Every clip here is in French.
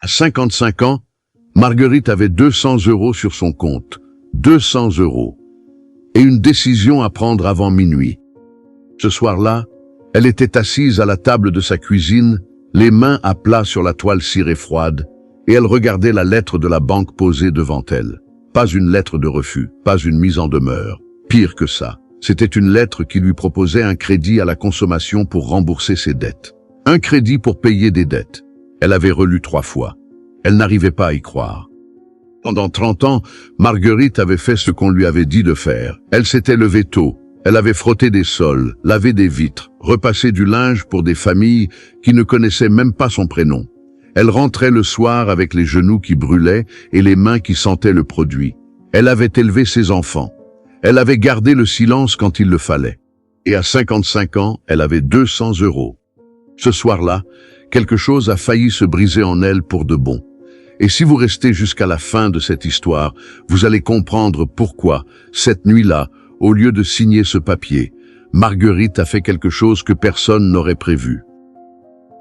À 55 ans, Marguerite avait 200 € sur son compte. 200 €. Et une décision à prendre avant minuit. Ce soir-là, elle était assise à la table de sa cuisine, les mains à plat sur la toile cirée froide, et elle regardait la lettre de la banque posée devant elle. Pas une lettre de refus, pas une mise en demeure. Pire que ça, c'était une lettre qui lui proposait un crédit à la consommation pour rembourser ses dettes. Un crédit pour payer des dettes. Elle avait relu 3 fois. Elle n'arrivait pas à y croire. Pendant 30 ans, Marguerite avait fait ce qu'on lui avait dit de faire. Elle s'était levée tôt. Elle avait frotté des sols, lavé des vitres, repassé du linge pour des familles qui ne connaissaient même pas son prénom. Elle rentrait le soir avec les genoux qui brûlaient et les mains qui sentaient le produit. Elle avait élevé ses enfants. Elle avait gardé le silence quand il le fallait. Et à 55 ans, elle avait 200 €. Ce soir-là, quelque chose a failli se briser en elle pour de bon. Et si vous restez jusqu'à la fin de cette histoire, vous allez comprendre pourquoi, cette nuit-là, au lieu de signer ce papier, Marguerite a fait quelque chose que personne n'aurait prévu.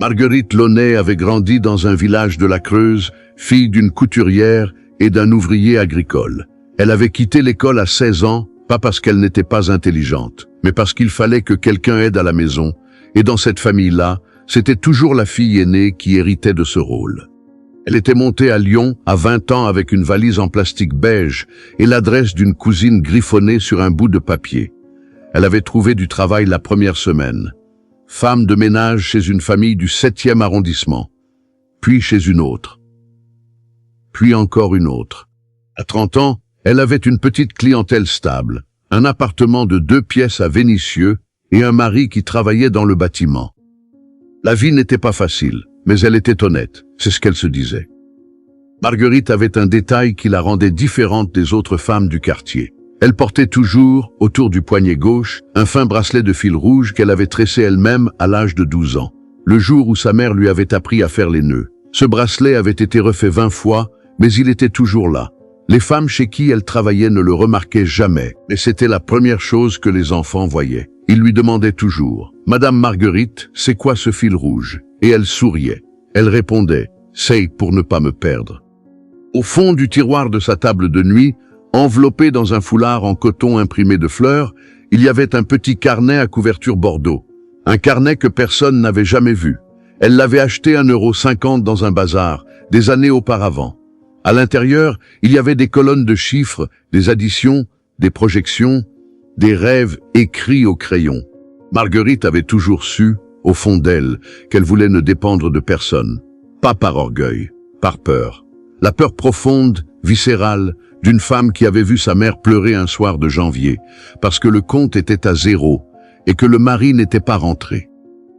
Marguerite Launay avait grandi dans un village de la Creuse, fille d'une couturière et d'un ouvrier agricole. Elle avait quitté l'école à 16 ans, pas parce qu'elle n'était pas intelligente, mais parce qu'il fallait que quelqu'un aide à la maison, et dans cette famille-là, c'était toujours la fille aînée qui héritait de ce rôle. Elle était montée à Lyon à 20 ans avec une valise en plastique beige et l'adresse d'une cousine griffonnée sur un bout de papier. Elle avait trouvé du travail la première semaine. Femme de ménage chez une famille du 7e arrondissement, puis chez une autre, puis encore une autre. À 30 ans, elle avait une petite clientèle stable, un appartement de 2 pièces à Vénissieux et un mari qui travaillait dans le bâtiment. La vie n'était pas facile, mais elle était honnête, c'est ce qu'elle se disait. Marguerite avait un détail qui la rendait différente des autres femmes du quartier. Elle portait toujours, autour du poignet gauche, un fin bracelet de fil rouge qu'elle avait tressé elle-même à l'âge de 12 ans, le jour où sa mère lui avait appris à faire les nœuds. Ce bracelet avait été refait 20 fois, mais il était toujours là. Les femmes chez qui elle travaillait ne le remarquaient jamais, mais c'était la première chose que les enfants voyaient. Ils lui demandaient toujours « Madame Marguerite, c'est quoi ce fil rouge ?» Et elle souriait. Elle répondait « C'est pour ne pas me perdre ». Au fond du tiroir de sa table de nuit, enveloppé dans un foulard en coton imprimé de fleurs, il y avait un petit carnet à couverture bordeaux. Un carnet que personne n'avait jamais vu. Elle l'avait acheté 1,50 € dans un bazar, des années auparavant. À l'intérieur, il y avait des colonnes de chiffres, des additions, des projections, des rêves écrits au crayon. Marguerite avait toujours su, au fond d'elle, qu'elle voulait ne dépendre de personne. Pas par orgueil, par peur. La peur profonde, viscérale, d'une femme qui avait vu sa mère pleurer un soir de janvier, parce que le compte était à 0 et que le mari n'était pas rentré.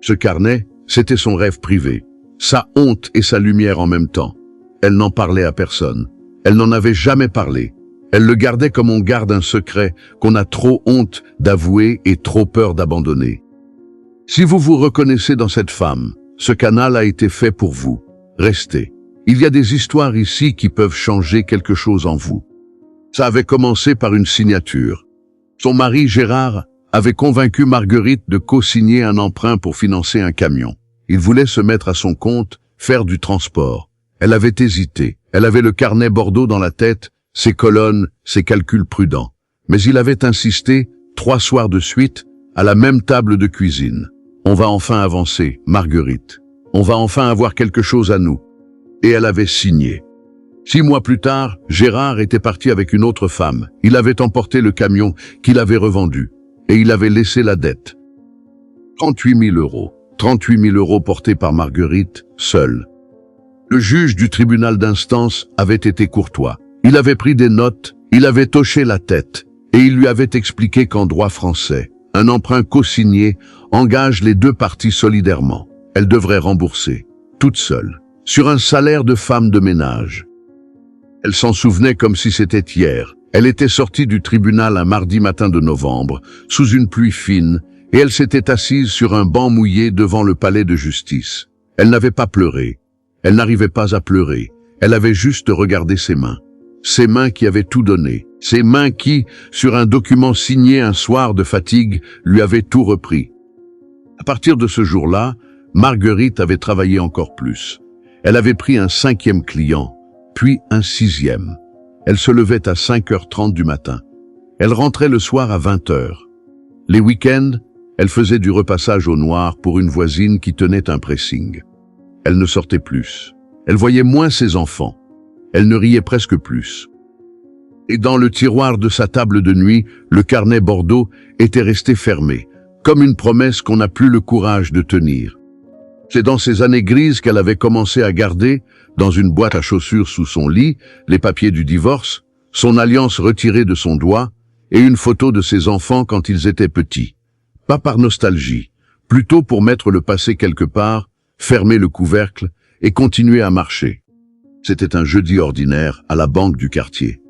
Ce carnet, c'était son rêve privé, sa honte et sa lumière en même temps. Elle n'en parlait à personne. Elle n'en avait jamais parlé. Elle le gardait comme on garde un secret qu'on a trop honte d'avouer et trop peur d'abandonner. Si vous vous reconnaissez dans cette femme, ce canal a été fait pour vous. Restez. Il y a des histoires ici qui peuvent changer quelque chose en vous. Ça avait commencé par une signature. Son mari Gérard avait convaincu Marguerite de co-signer un emprunt pour financer un camion. Il voulait se mettre à son compte, faire du transport. Elle avait hésité. Elle avait le carnet Bordeaux dans la tête, ses colonnes, ses calculs prudents. Mais il avait insisté, 3 soirs de suite, à la même table de cuisine. On va enfin avancer, Marguerite. On va enfin avoir quelque chose à nous. Et elle avait signé. 6 mois plus tard, Gérard était parti avec une autre femme. Il avait emporté le camion qu'il avait revendu. Et il avait laissé la dette. 38 000 €. 38 000 € portés par Marguerite, seule. Le juge du tribunal d'instance avait été courtois. Il avait pris des notes, il avait hoché la tête, et il lui avait expliqué qu'en droit français, un emprunt co-signé engage les 2 parties solidairement. Elle devrait rembourser, toute seule, sur un salaire de femme de ménage. Elle s'en souvenait comme si c'était hier. Elle était sortie du tribunal un mardi matin de novembre, sous une pluie fine, et elle s'était assise sur un banc mouillé devant le palais de justice. Elle n'avait pas pleuré. Elle n'arrivait pas à pleurer. Elle avait juste regardé ses mains. Ses mains qui avaient tout donné. Ses mains qui, sur un document signé un soir de fatigue, lui avaient tout repris. À partir de ce jour-là, Marguerite avait travaillé encore plus. Elle avait pris un 5e client, puis un 6e. Elle se levait à 5h30 du matin. Elle rentrait le soir à 20h. Les week-ends, elle faisait du repassage au noir pour une voisine qui tenait un pressing. Elle ne sortait plus. Elle voyait moins ses enfants. Elle ne riait presque plus. Et dans le tiroir de sa table de nuit, le carnet Bordeaux était resté fermé, comme une promesse qu'on n'a plus le courage de tenir. C'est dans ces années grises qu'elle avait commencé à garder, dans une boîte à chaussures sous son lit, les papiers du divorce, son alliance retirée de son doigt et une photo de ses enfants quand ils étaient petits. Pas par nostalgie, plutôt pour mettre le passé quelque part, fermer le couvercle et continuer à marcher. C'était un jeudi ordinaire à la banque du quartier.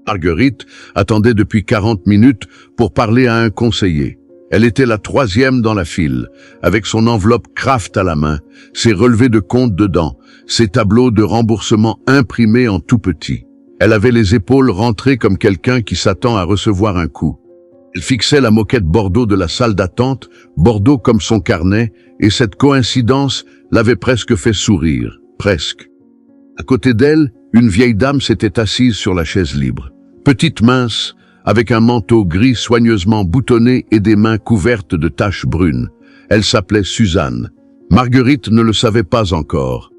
Marguerite attendait depuis 40 minutes pour parler à un conseiller. Elle était la 3e dans la file, avec son enveloppe Kraft à la main, ses relevés de compte dedans, ses tableaux de remboursement imprimés en tout petit. Elle avait les épaules rentrées comme quelqu'un qui s'attend à recevoir un coup. Elle fixait la moquette Bordeaux de la salle d'attente, Bordeaux comme son carnet, et cette coïncidence l'avait presque fait sourire, presque. À côté d'elle, une vieille dame s'était assise sur la chaise libre. Petite, mince, avec un manteau gris soigneusement boutonné et des mains couvertes de taches brunes. Elle s'appelait Suzanne. Marguerite ne le savait pas encore.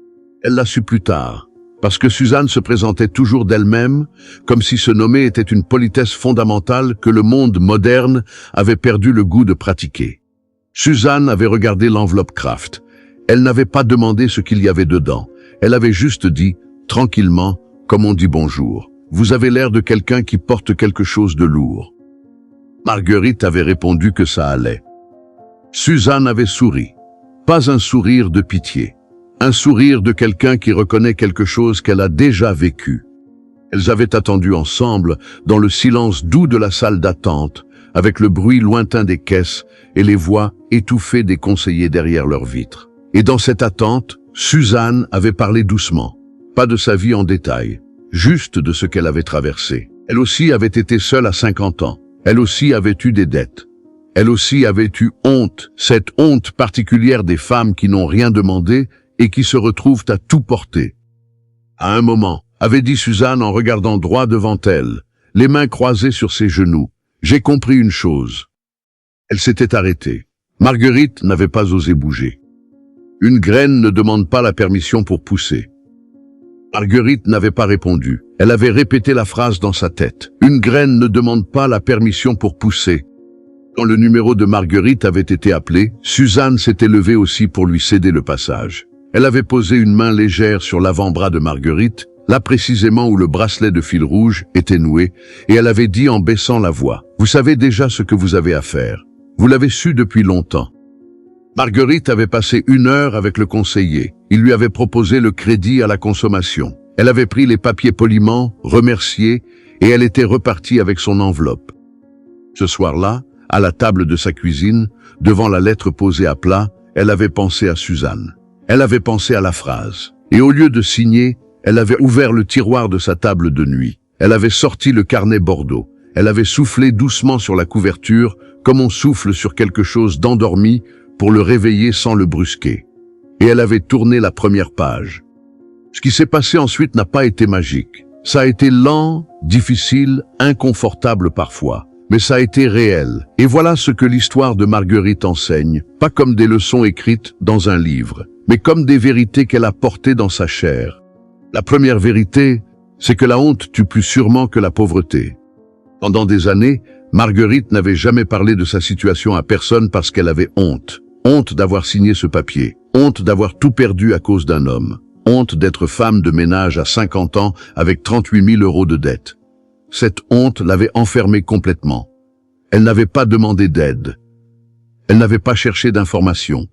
Elle l'a su plus tard, parce que Suzanne se présentait toujours d'elle-même, comme si se nommer était une politesse fondamentale que le monde moderne avait perdu le goût de pratiquer. Suzanne avait regardé l'enveloppe Kraft. Elle n'avait pas demandé ce qu'il y avait dedans. Elle avait juste dit, tranquillement, comme on dit bonjour. Vous avez l'air de quelqu'un qui porte quelque chose de lourd. Marguerite avait répondu que ça allait. Suzanne avait souri. Pas un sourire de pitié. Un sourire de quelqu'un qui reconnaît quelque chose qu'elle a déjà vécu. Elles avaient attendu ensemble, dans le silence doux de la salle d'attente, avec le bruit lointain des caisses et les voix étouffées des conseillers derrière leurs vitres. Et dans cette attente, Suzanne avait parlé doucement. Pas de sa vie en détail. Juste de ce qu'elle avait traversé. Elle aussi avait été seule à 50 ans. Elle aussi avait eu des dettes. Elle aussi avait eu honte, cette honte particulière des femmes qui n'ont rien demandé et qui se retrouvent à tout porter. À un moment, avait dit Suzanne en regardant droit devant elle, les mains croisées sur ses genoux, j'ai compris une chose. Elle s'était arrêtée. Marguerite n'avait pas osé bouger. Une graine ne demande pas la permission pour pousser. Marguerite n'avait pas répondu. Elle avait répété la phrase dans sa tête. Une graine ne demande pas la permission pour pousser. Quand le numéro de Marguerite avait été appelé, Suzanne s'était levée aussi pour lui céder le passage. Elle avait posé une main légère sur l'avant-bras de Marguerite, là précisément où le bracelet de fil rouge était noué, et elle avait dit en baissant la voix, « Vous savez déjà ce que vous avez à faire. Vous l'avez su depuis longtemps. » Marguerite avait passé 1 heure avec le conseiller. Il lui avait proposé le crédit à la consommation. Elle avait pris les papiers poliment, remercié, et elle était repartie avec son enveloppe. Ce soir-là, à la table de sa cuisine, devant la lettre posée à plat, elle avait pensé à Suzanne. Elle avait pensé à la phrase. Et au lieu de signer, elle avait ouvert le tiroir de sa table de nuit. Elle avait sorti le carnet Bordeaux. Elle avait soufflé doucement sur la couverture, comme on souffle sur quelque chose d'endormi, pour le réveiller sans le brusquer. Et elle avait tourné la première page. Ce qui s'est passé ensuite n'a pas été magique. Ça a été lent, difficile, inconfortable parfois. Mais ça a été réel. Et voilà ce que l'histoire de Marguerite enseigne, pas comme des leçons écrites dans un livre, mais comme des vérités qu'elle a portées dans sa chair. La première vérité, c'est que la honte tue plus sûrement que la pauvreté. Pendant des années, Marguerite n'avait jamais parlé de sa situation à personne parce qu'elle avait honte. Honte d'avoir signé ce papier. Honte d'avoir tout perdu à cause d'un homme. Honte d'être femme de ménage à 50 ans avec 38 000 € de dette. Cette honte l'avait enfermée complètement. Elle n'avait pas demandé d'aide. Elle n'avait pas cherché d'informations.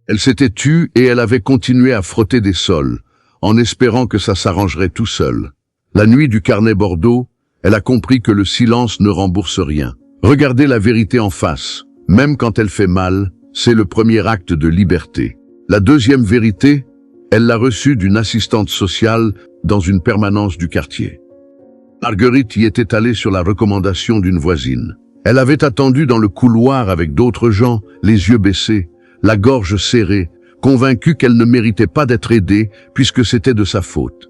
Elle s'était tue et elle avait continué à frotter des sols, en espérant que ça s'arrangerait tout seul. La nuit du carnet Bordeaux, elle a compris que le silence ne rembourse rien. Regardez la vérité en face, même quand elle fait mal, c'est le premier acte de liberté. La deuxième vérité, elle l'a reçue d'une assistante sociale dans une permanence du quartier. Marguerite y était allée sur la recommandation d'une voisine. Elle avait attendu dans le couloir avec d'autres gens, les yeux baissés, la gorge serrée, convaincue qu'elle ne méritait pas d'être aidée puisque c'était de sa faute.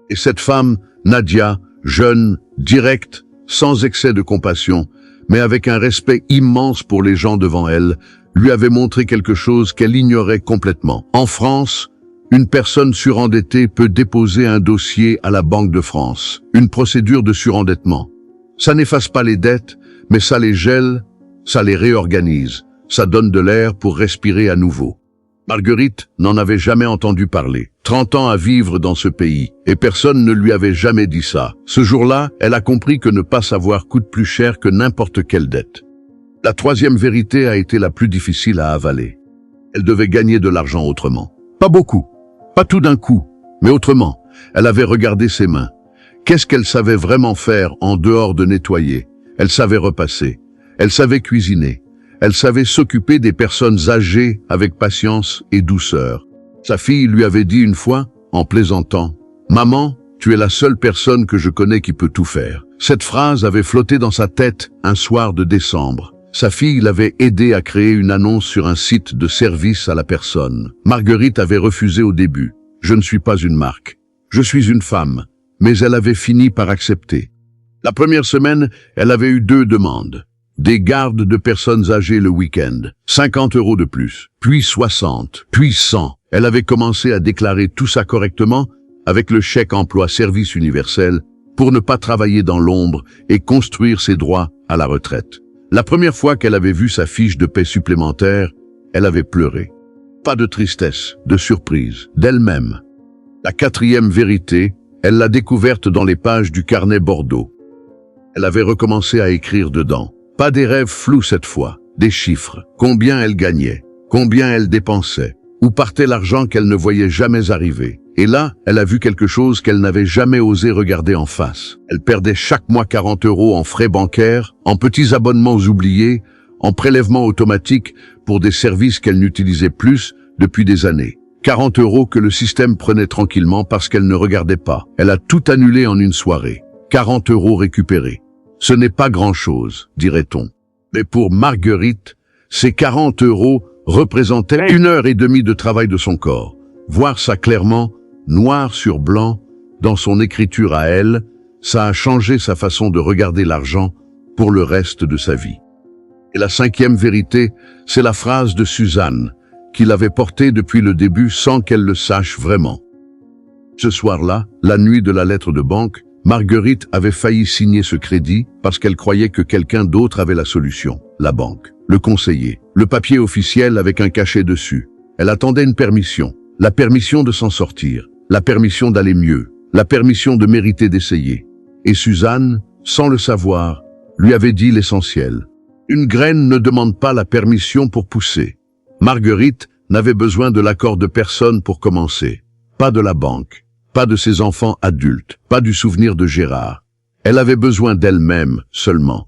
Et cette femme, Nadia, jeune, directe, sans excès de compassion, mais avec un respect immense pour les gens devant elle, lui avait montré quelque chose qu'elle ignorait complètement. En France, une personne surendettée peut déposer un dossier à la Banque de France, une procédure de surendettement. Ça n'efface pas les dettes, mais ça les gèle, ça les réorganise, ça donne de l'air pour respirer à nouveau. Marguerite n'en avait jamais entendu parler. 30 ans à vivre dans ce pays, et personne ne lui avait jamais dit ça. Ce jour-là, elle a compris que ne pas savoir coûte plus cher que n'importe quelle dette. La troisième vérité a été la plus difficile à avaler. Elle devait gagner de l'argent autrement. Pas beaucoup, pas tout d'un coup, mais autrement. Elle avait regardé ses mains. Qu'est-ce qu'elle savait vraiment faire en dehors de nettoyer? Elle savait repasser. Elle savait cuisiner. Elle savait s'occuper des personnes âgées avec patience et douceur. Sa fille lui avait dit une fois, en plaisantant, « Maman, tu es la seule personne que je connais qui peut tout faire. » Cette phrase avait flotté dans sa tête un soir de décembre. Sa fille l'avait aidé à créer une annonce sur un site de service à la personne. Marguerite avait refusé au début. « Je ne suis pas une marque. Je suis une femme. » Mais elle avait fini par accepter. La première semaine, elle avait eu 2 demandes. Des gardes de personnes âgées le week-end, 50 € de plus, puis 60, puis 100. Elle avait commencé à déclarer tout ça correctement avec le chèque emploi service universel pour ne pas travailler dans l'ombre et construire ses droits à la retraite. La première fois qu'elle avait vu sa fiche de paie supplémentaire, elle avait pleuré. Pas de tristesse, de surprise, d'elle-même. La quatrième vérité, elle l'a découverte dans les pages du carnet Bordeaux. Elle avait recommencé à écrire dedans. Pas des rêves flous cette fois, des chiffres. Combien elle gagnait, combien elle dépensait, où partait l'argent qu'elle ne voyait jamais arriver. Et là, elle a vu quelque chose qu'elle n'avait jamais osé regarder en face. Elle perdait chaque mois 40 € en frais bancaires, en petits abonnements oubliés, en prélèvements automatiques pour des services qu'elle n'utilisait plus depuis des années. 40 € que le système prenait tranquillement parce qu'elle ne regardait pas. Elle a tout annulé en une soirée. 40 € récupérés. Ce n'est pas grand-chose, dirait-on. Mais pour Marguerite, ces 40 € représentaient 1h30 de travail de son corps. Voir ça clairement, noir sur blanc, dans son écriture à elle, ça a changé sa façon de regarder l'argent pour le reste de sa vie. Et la cinquième vérité, c'est la phrase de Suzanne, qui l'avait portée depuis le début sans qu'elle le sache vraiment. Ce soir-là, la nuit de la lettre de banque, Marguerite avait failli signer ce crédit parce qu'elle croyait que quelqu'un d'autre avait la solution, la banque, le conseiller, le papier officiel avec un cachet dessus. Elle attendait une permission, la permission de s'en sortir, la permission d'aller mieux, la permission de mériter d'essayer. Et Suzanne, sans le savoir, lui avait dit l'essentiel. Une graine ne demande pas la permission pour pousser. Marguerite n'avait besoin de l'accord de personne pour commencer, pas de la banque. Pas de ses enfants adultes, pas du souvenir de Gérard. Elle avait besoin d'elle-même seulement.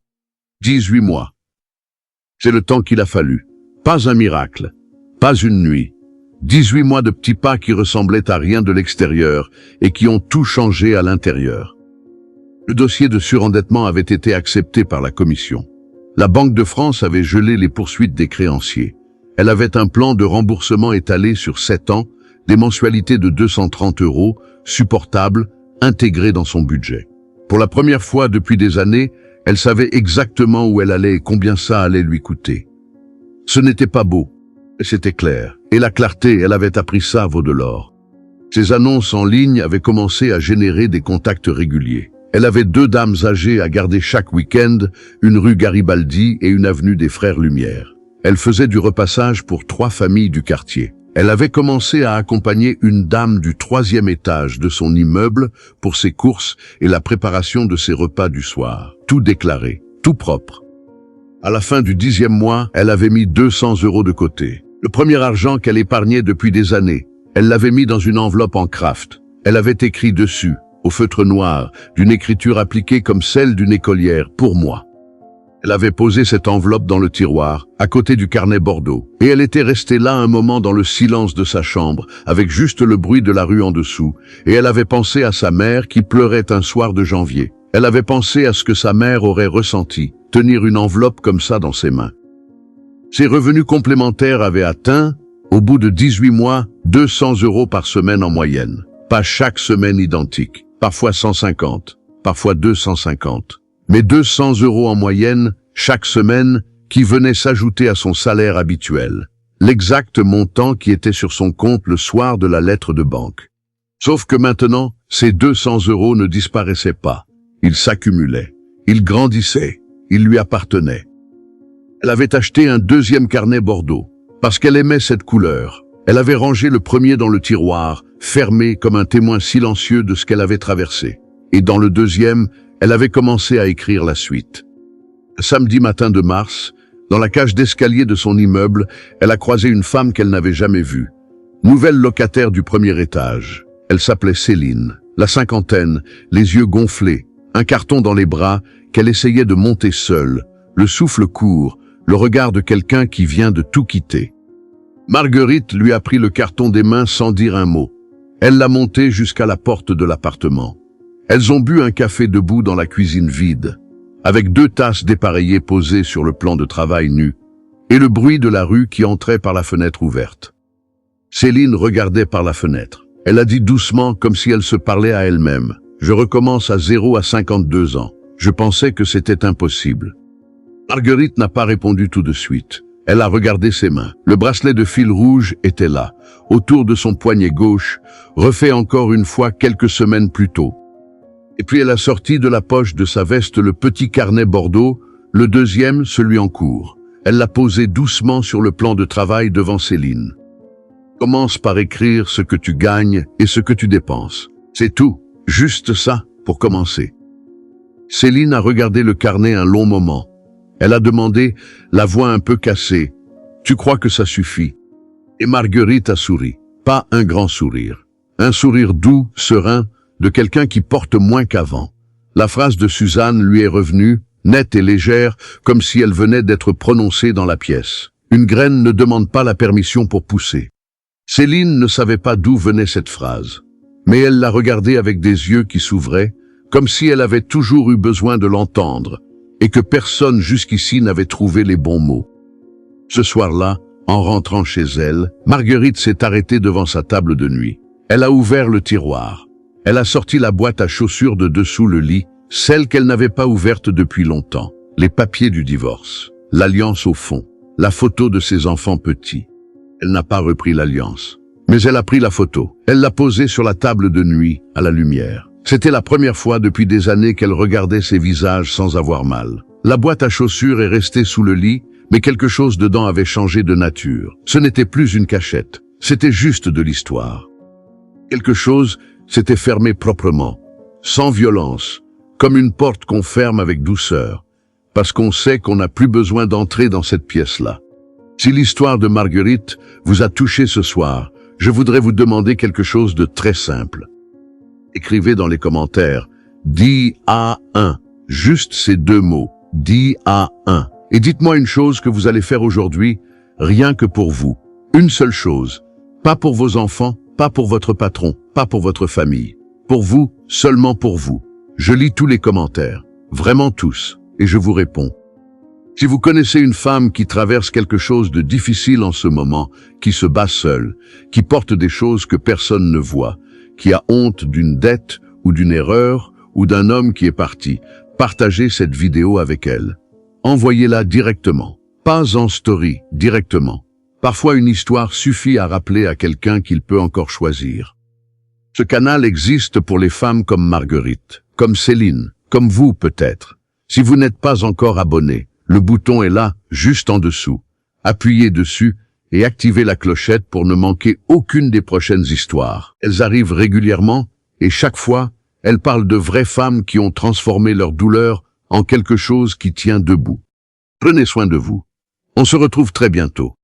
18 mois. C'est le temps qu'il a fallu. Pas un miracle, pas une nuit. 18 mois de petits pas qui ressemblaient à rien de l'extérieur et qui ont tout changé à l'intérieur. Le dossier de surendettement avait été accepté par la commission. La Banque de France avait gelé les poursuites des créanciers. Elle avait un plan de remboursement étalé sur 7 ans, des mensualités de 230 €, supportables, intégrées dans son budget. Pour la première fois depuis des années, elle savait exactement où elle allait et combien ça allait lui coûter. Ce n'était pas beau, mais c'était clair. Et la clarté, elle avait appris ça vaut de l'or. Ses annonces en ligne avaient commencé à générer des contacts réguliers. Elle avait 2 dames âgées à garder chaque week-end, une rue Garibaldi et une avenue des Frères Lumière. Elle faisait du repassage pour 3 familles du quartier. Elle avait commencé à accompagner une dame du 3e étage de son immeuble pour ses courses et la préparation de ses repas du soir. Tout déclaré, tout propre. À la fin du 10e mois, elle avait mis 200 € de côté. Le premier argent qu'elle épargnait depuis des années. Elle l'avait mis dans une enveloppe en craft. Elle avait écrit dessus, au feutre noir, d'une écriture appliquée comme celle d'une écolière, pour moi. Elle avait posé cette enveloppe dans le tiroir, à côté du carnet Bordeaux, et elle était restée là un moment dans le silence de sa chambre, avec juste le bruit de la rue en dessous, et elle avait pensé à sa mère qui pleurait un soir de janvier. Elle avait pensé à ce que sa mère aurait ressenti, tenir une enveloppe comme ça dans ses mains. Ses revenus complémentaires avaient atteint Au bout de 18 mois, 200 € par semaine en moyenne. Pas chaque semaine identique. Parfois 150, parfois 250. Mais 200 € en moyenne, chaque semaine, qui venait s'ajouter à son salaire habituel. L'exact montant qui était sur son compte le soir de la lettre de banque. Sauf que maintenant, ces 200 € ne disparaissaient pas. Ils s'accumulaient. Ils grandissaient. Ils lui appartenaient. Elle avait acheté un deuxième carnet bordeaux, parce qu'elle aimait cette couleur. Elle avait rangé le premier dans le tiroir, fermé comme un témoin silencieux de ce qu'elle avait traversé. Et dans le deuxième, elle avait commencé à écrire la suite. Samedi matin de mars, dans la cage d'escalier de son immeuble, elle a croisé une femme qu'elle n'avait jamais vue. Nouvelle locataire du premier étage. Elle s'appelait Céline, la cinquantaine, les yeux gonflés, un carton dans les bras qu'elle essayait de monter seule, le souffle court, le regard de quelqu'un qui vient de tout quitter. Marguerite lui a pris le carton des mains sans dire un mot. Elle l'a monté jusqu'à la porte de l'appartement. Elles ont bu un café debout dans la cuisine vide, avec 2 tasses dépareillées posées sur le plan de travail nu, et le bruit de la rue qui entrait par la fenêtre ouverte. Céline regardait par la fenêtre. Elle a dit doucement, comme si elle se parlait à elle-même. « Je recommence à 0 à 52 ans. Je pensais que c'était impossible. » Marguerite n'a pas répondu tout de suite. Elle a regardé ses mains. Le bracelet de fil rouge était là, autour de son poignet gauche, refait encore une fois quelques semaines plus tôt. Et puis elle a sorti de la poche de sa veste le petit carnet bordeaux, le deuxième, celui en cours. Elle l'a posé doucement sur le plan de travail devant Céline. Commence par écrire ce que tu gagnes et ce que tu dépenses. C'est tout, juste ça, pour commencer. Céline a regardé le carnet un long moment. Elle a demandé, la voix un peu cassée, « Tu crois que ça suffit ?» Et Marguerite a souri. Pas un grand sourire. Un sourire doux, serein, de quelqu'un qui porte moins qu'avant. La phrase de Suzanne lui est revenue, nette et légère, comme si elle venait d'être prononcée dans la pièce. Une graine ne demande pas la permission pour pousser. Céline ne savait pas d'où venait cette phrase, mais elle l'a regardée avec des yeux qui s'ouvraient, comme si elle avait toujours eu besoin de l'entendre, et que personne jusqu'ici n'avait trouvé les bons mots. Ce soir-là, en rentrant chez elle, Marguerite s'est arrêtée devant sa table de nuit. Elle a ouvert le tiroir. Elle a sorti la boîte à chaussures de dessous le lit, celle qu'elle n'avait pas ouverte depuis longtemps. Les papiers du divorce, l'alliance au fond, la photo de ses enfants petits. Elle n'a pas repris l'alliance, mais elle a pris la photo. Elle l'a posée sur la table de nuit, à la lumière. C'était la première fois depuis des années qu'elle regardait ces visages sans avoir mal. La boîte à chaussures est restée sous le lit, mais quelque chose dedans avait changé de nature. Ce n'était plus une cachette, c'était juste de l'histoire. Quelque chose s'était fermé proprement, sans violence, comme une porte qu'on ferme avec douceur, parce qu'on sait qu'on n'a plus besoin d'entrer dans cette pièce-là. Si l'histoire de Marguerite vous a touché ce soir, je voudrais vous demander quelque chose de très simple. Écrivez dans les commentaires « dis à 1 », juste ces 2 mots, « dis à 1 ». Et dites-moi une chose que vous allez faire aujourd'hui, rien que pour vous. Une seule chose, pas pour vos enfants, pas pour votre patron, pas pour votre famille. Pour vous, seulement pour vous. Je lis tous les commentaires, vraiment tous, et je vous réponds. Si vous connaissez une femme qui traverse quelque chose de difficile en ce moment, qui se bat seule, qui porte des choses que personne ne voit, qui a honte d'une dette ou d'une erreur ou d'un homme qui est parti, partagez cette vidéo avec elle. Envoyez-la directement, pas en story, directement. Parfois une histoire suffit à rappeler à quelqu'un qu'il peut encore choisir. Ce canal existe pour les femmes comme Marguerite, comme Céline, comme vous peut-être. Si vous n'êtes pas encore abonné, le bouton est là, juste en dessous. Appuyez dessus et activez la clochette pour ne manquer aucune des prochaines histoires. Elles arrivent régulièrement et chaque fois, elles parlent de vraies femmes qui ont transformé leur douleur en quelque chose qui tient debout. Prenez soin de vous. On se retrouve très bientôt.